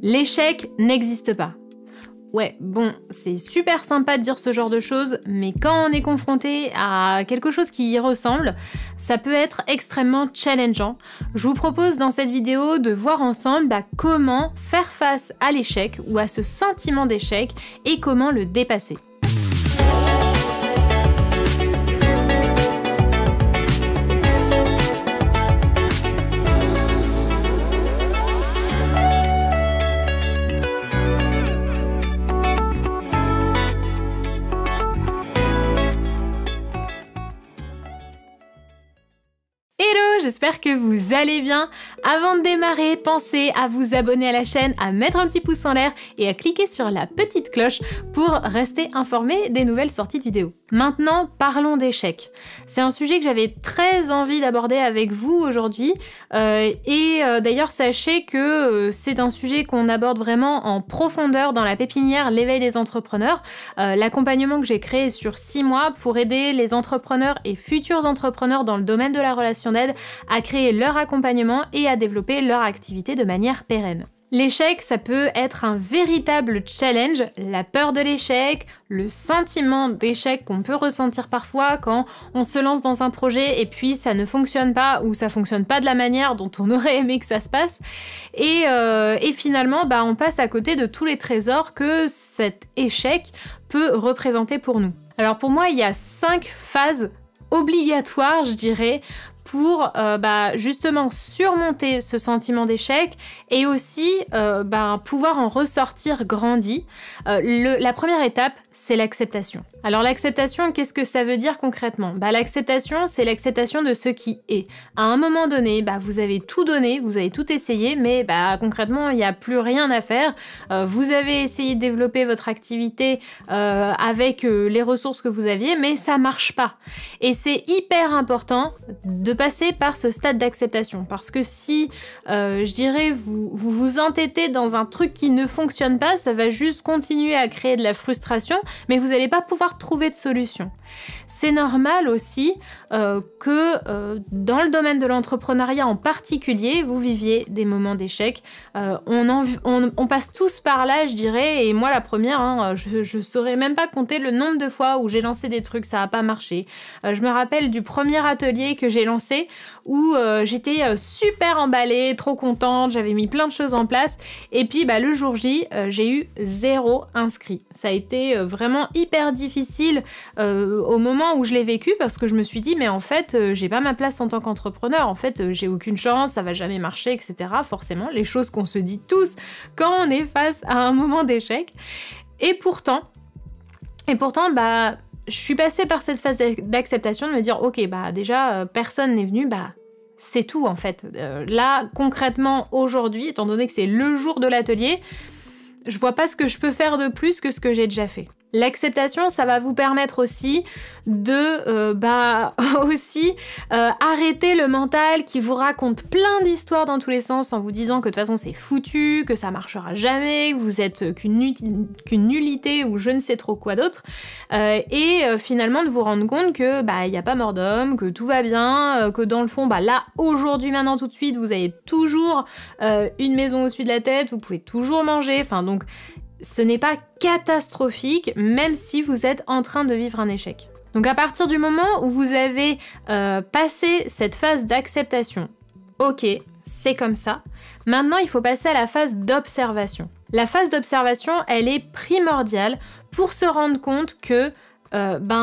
L'échec n'existe pas. Ouais, bon, c'est super sympa de dire ce genre de choses, mais quand on est confronté à quelque chose qui y ressemble, ça peut être extrêmement challengeant. Je vous propose dans cette vidéo de voir ensemble comment faire face à l'échec ou à ce sentiment d'échec et comment le dépasser. J'espère que vous allez bien. Avant de démarrer, pensez à vous abonner à la chaîne, à mettre un petit pouce en l'air et à cliquer sur la petite cloche pour rester informé des nouvelles sorties de vidéos. Maintenant, parlons d'échecs. C'est un sujet que j'avais très envie d'aborder avec vous aujourd'hui d'ailleurs sachez que c'est un sujet qu'on aborde vraiment en profondeur dans la pépinière L'éveil des entrepreneurs, l'accompagnement que j'ai créé sur 6 mois pour aider les entrepreneurs et futurs entrepreneurs dans le domaine de la relation d'aide à créer leur accompagnement et à développer leur activité de manière pérenne. L'échec, ça peut être un véritable challenge, la peur de l'échec, le sentiment d'échec qu'on peut ressentir parfois quand on se lance dans un projet et puis ça ne fonctionne pas ou ça fonctionne pas de la manière dont on aurait aimé que ça se passe et finalement on passe à côté de tous les trésors que cet échec peut représenter pour nous. Alors pour moi, il y a 5 phases obligatoires, je dirais, pour justement surmonter ce sentiment d'échec et aussi pouvoir en ressortir grandi. La première étape, c'est l'acceptation. Alors l'acceptation, qu'est-ce que ça veut dire concrètement ? L'acceptation, c'est l'acceptation de ce qui est. À un moment donné, vous avez tout donné, vous avez tout essayé, mais concrètement, il n'y a plus rien à faire. Vous avez essayé de développer votre activité avec les ressources que vous aviez, mais ça marche pas. Et c'est hyper important de passer par ce stade d'acceptation, parce que si, je dirais, vous entêtez dans un truc qui ne fonctionne pas, ça va juste continuer à créer de la frustration, mais vous n'allez pas pouvoir trouver de solution. C'est normal aussi que dans le domaine de l'entrepreneuriat en particulier, vous viviez des moments d'échec. On passe tous par là, je dirais, et moi la première, je saurais même pas compter le nombre de fois où j'ai lancé des trucs, ça a pas marché. Je me rappelle du premier atelier que j'ai lancé où j'étais super emballée, trop contente, j'avais mis plein de choses en place, et puis le jour J, j'ai eu 0 inscrit. Ça a été vraiment hyper difficile au moment où je l'ai vécu, parce que je me suis dit mais en fait j'ai pas ma place en tant qu'entrepreneur, en fait j'ai aucune chance, ça va jamais marcher, etc. Forcément, les choses qu'on se dit tous quand on est face à un moment d'échec. Et pourtant, je suis passée par cette phase d'acceptation, de me dire ok, déjà personne n'est venu, c'est tout en fait. Là concrètement aujourd'hui, étant donné que c'est le jour de l'atelier, je vois pas ce que je peux faire de plus que ce que j'ai déjà fait. L'acceptation, ça va vous permettre aussi de arrêter le mental qui vous raconte plein d'histoires dans tous les sens en vous disant que de toute façon c'est foutu, que ça marchera jamais, que vous êtes qu'une nullité ou je ne sais trop quoi d'autre, et finalement de vous rendre compte que y a pas mort d'homme, que tout va bien, que dans le fond là aujourd'hui maintenant tout de suite vous avez toujours une maison au-dessus de la tête, vous pouvez toujours manger, donc ce n'est pas catastrophique, même si vous êtes en train de vivre un échec. Donc à partir du moment où vous avez passé cette phase d'acceptation, ok, c'est comme ça, maintenant il faut passer à la phase d'observation. La phase d'observation, elle est primordiale pour se rendre compte que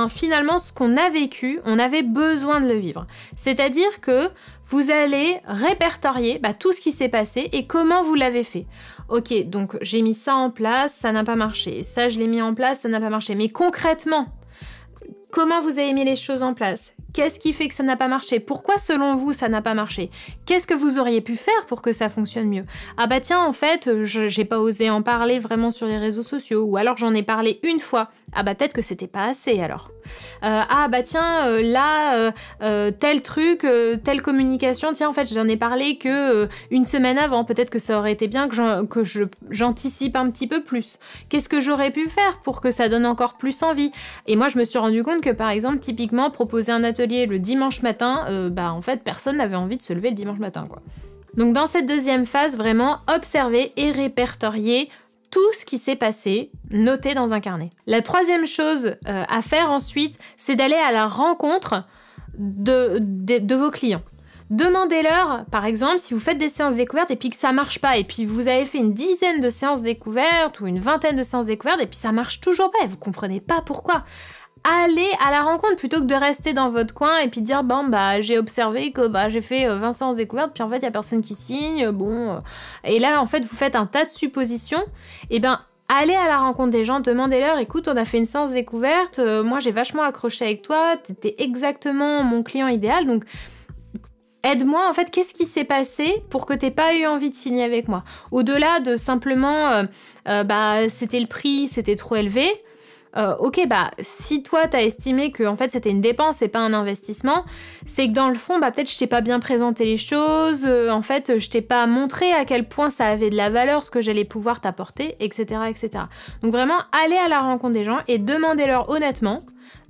finalement ce qu'on a vécu, on avait besoin de le vivre. C'est-à-dire que vous allez répertorier tout ce qui s'est passé et comment vous l'avez fait. Ok, donc j'ai mis ça en place, ça n'a pas marché. Ça, je l'ai mis en place, ça n'a pas marché. Mais concrètement, comment vous avez mis les choses en place ? Qu'est-ce qui fait que ça n'a pas marché ? Pourquoi, selon vous, ça n'a pas marché ? Qu'est-ce que vous auriez pu faire pour que ça fonctionne mieux ? Ah tiens, en fait, j'ai pas osé en parler vraiment sur les réseaux sociaux, ou alors j'en ai parlé une fois. Ah peut-être que c'était pas assez, alors. Tel truc, telle communication, tiens, en fait, j'en ai parlé que une semaine avant. Peut-être que ça aurait été bien que j'anticipe un petit peu plus. Qu'est-ce que j'aurais pu faire pour que ça donne encore plus envie ? Et moi, je me suis rendu compte que, par exemple, typiquement, proposer un atelier le dimanche matin, en fait, personne n'avait envie de se lever le dimanche matin, quoi. Donc dans cette deuxième phase, vraiment observer et répertorier tout ce qui s'est passé, noté dans un carnet. La troisième chose à faire ensuite, c'est d'aller à la rencontre de vos clients. Demandez-leur, par exemple, si vous faites des séances découvertes et puis que ça marche pas, et puis vous avez fait une dizaine de séances découvertes ou une vingtaine de séances découvertes et puis ça marche toujours pas et vous comprenez pas pourquoi. Allez à la rencontre plutôt que de rester dans votre coin et puis dire bon bah j'ai observé que j'ai fait 20 séances découvertes puis en fait il y a personne qui signe, et là en fait vous faites un tas de suppositions. Et ben allez à la rencontre des gens, demandez-leur écoute on a fait une séance découverte, moi j'ai vachement accroché avec toi, t'étais exactement mon client idéal, donc aide-moi, en fait, qu'est-ce qui s'est passé pour que t'aies pas eu envie de signer avec moi? Au-delà de simplement, c'était le prix, c'était trop élevé. Ok, si toi t'as estimé que en fait c'était une dépense et pas un investissement, c'est que dans le fond, peut-être je t'ai pas bien présenté les choses, en fait je t'ai pas montré à quel point ça avait de la valeur, ce que j'allais pouvoir t'apporter, etc., etc. Donc vraiment, allez à la rencontre des gens et demandez-leur honnêtement,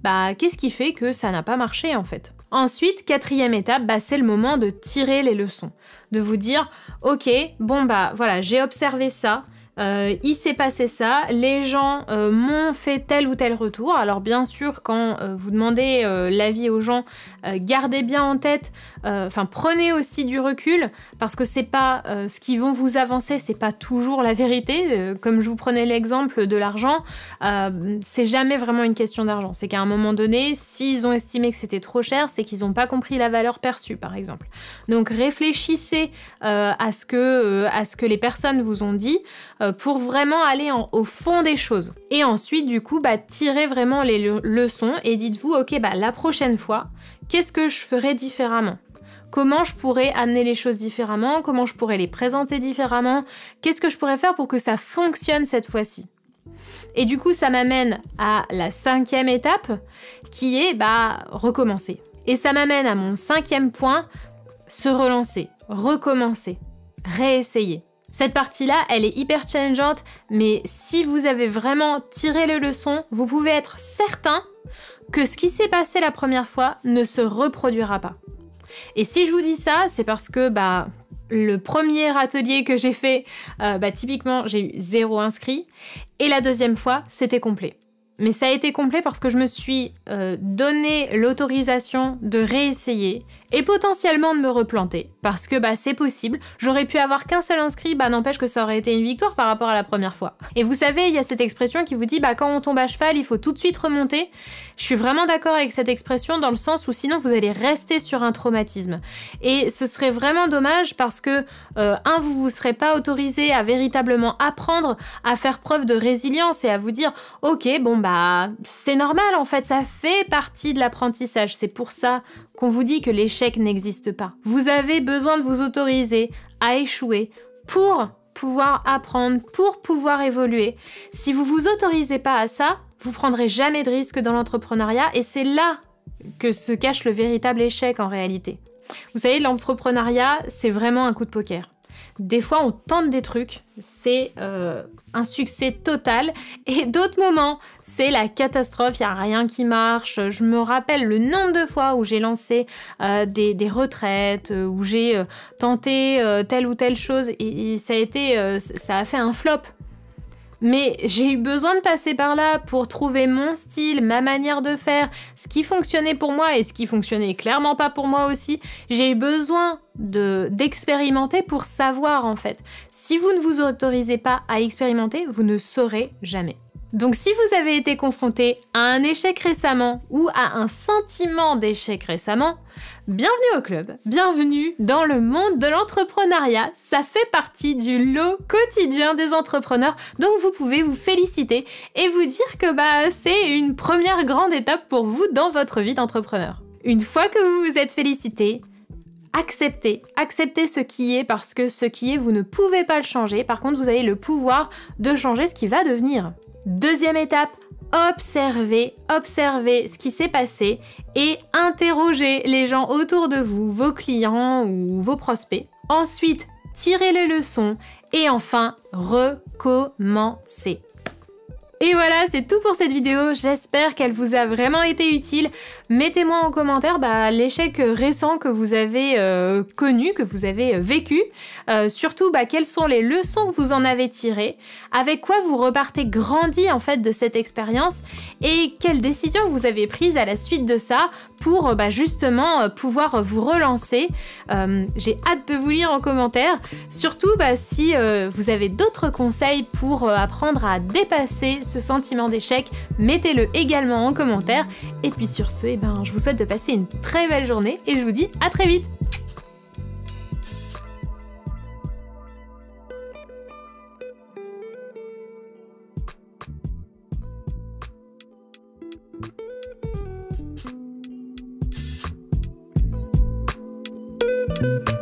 qu'est-ce qui fait que ça n'a pas marché en fait. Ensuite, quatrième étape, c'est le moment de tirer les leçons. De vous dire, ok, voilà, j'ai observé ça, il s'est passé ça, les gens m'ont fait tel ou tel retour. Alors bien sûr, quand vous demandez l'avis aux gens, gardez bien en tête, prenez aussi du recul, parce que c'est pas ce qu'ils vont vous avancer, c'est pas toujours la vérité. Comme je vous prenais l'exemple de l'argent, c'est jamais vraiment une question d'argent. C'est qu'à un moment donné, s'ils ont estimé que c'était trop cher, c'est qu'ils n'ont pas compris la valeur perçue, par exemple. Donc réfléchissez à ce que les personnes vous ont dit, pour vraiment aller au fond des choses. Et ensuite, du coup, tirez vraiment les leçons et dites-vous, ok, la prochaine fois, qu'est-ce que je ferais différemment? Comment je pourrais amener les choses différemment? Comment je pourrais les présenter différemment? Qu'est-ce que je pourrais faire pour que ça fonctionne cette fois-ci? Et du coup, ça m'amène à la cinquième étape, qui est recommencer. Et ça m'amène à mon cinquième point, se relancer, recommencer, réessayer. Cette partie-là, elle est hyper challengeante, mais si vous avez vraiment tiré les leçons, vous pouvez être certain que ce qui s'est passé la première fois ne se reproduira pas. Et si je vous dis ça, c'est parce que le premier atelier que j'ai fait, typiquement, j'ai eu 0 inscrit, et la deuxième fois, c'était complet. Mais ça a été complet parce que je me suis donné l'autorisation de réessayer et potentiellement de me replanter. Parce que c'est possible, j'aurais pu avoir qu'un seul inscrit, n'empêche que ça aurait été une victoire par rapport à la première fois. Et vous savez, il y a cette expression qui vous dit quand on tombe à cheval, il faut tout de suite remonter. Je suis vraiment d'accord avec cette expression dans le sens où sinon vous allez rester sur un traumatisme. Et ce serait vraiment dommage parce que, vous serez pas autorisé à véritablement apprendre à faire preuve de résilience et à vous dire, ok, c'est normal en fait, ça fait partie de l'apprentissage. C'est pour ça qu'on vous dit que l'échec n'existe pas. Vous avez besoin de vous autoriser à échouer pour pouvoir apprendre, pour pouvoir évoluer. Si vous vous autorisez pas à ça, vous prendrez jamais de risque dans l'entrepreneuriat et c'est là que se cache le véritable échec en réalité. Vous savez, l'entrepreneuriat, c'est vraiment un coup de poker. Des fois, on tente des trucs, c'est un succès total. Et d'autres moments, c'est la catastrophe, il n'y a rien qui marche. Je me rappelle le nombre de fois où j'ai lancé des retraites, où j'ai tenté telle ou telle chose et ça a fait un flop. Mais j'ai eu besoin de passer par là pour trouver mon style, ma manière de faire, ce qui fonctionnait pour moi et ce qui fonctionnait clairement pas pour moi aussi. J'ai eu besoin d'expérimenter pour savoir en fait. Si vous ne vous autorisez pas à expérimenter, vous ne saurez jamais. Donc si vous avez été confronté à un échec récemment ou à un sentiment d'échec récemment, bienvenue au club, bienvenue dans le monde de l'entrepreneuriat. Ça fait partie du lot quotidien des entrepreneurs, donc vous pouvez vous féliciter et vous dire que c'est une première grande étape pour vous dans votre vie d'entrepreneur. Une fois que vous vous êtes félicité, acceptez ce qui est parce que ce qui est, vous ne pouvez pas le changer. Par contre, vous avez le pouvoir de changer ce qui va devenir. Deuxième étape, observez ce qui s'est passé et interrogez les gens autour de vous, vos clients ou vos prospects. Ensuite, tirez les leçons et enfin, recommencez. Et voilà, c'est tout pour cette vidéo, j'espère qu'elle vous a vraiment été utile. Mettez-moi en commentaire l'échec récent que vous avez connu, que vous avez vécu. Surtout, quelles sont les leçons que vous en avez tirées, avec quoi vous repartez grandi en fait de cette expérience et quelles décisions vous avez prises à la suite de ça pour justement pouvoir vous relancer. J'ai hâte de vous lire en commentaire. Surtout, si vous avez d'autres conseils pour apprendre à dépasser ce sentiment d'échec, mettez-le également en commentaire. Et puis sur ce, je vous souhaite de passer une très belle journée et je vous dis à très vite. Thank you.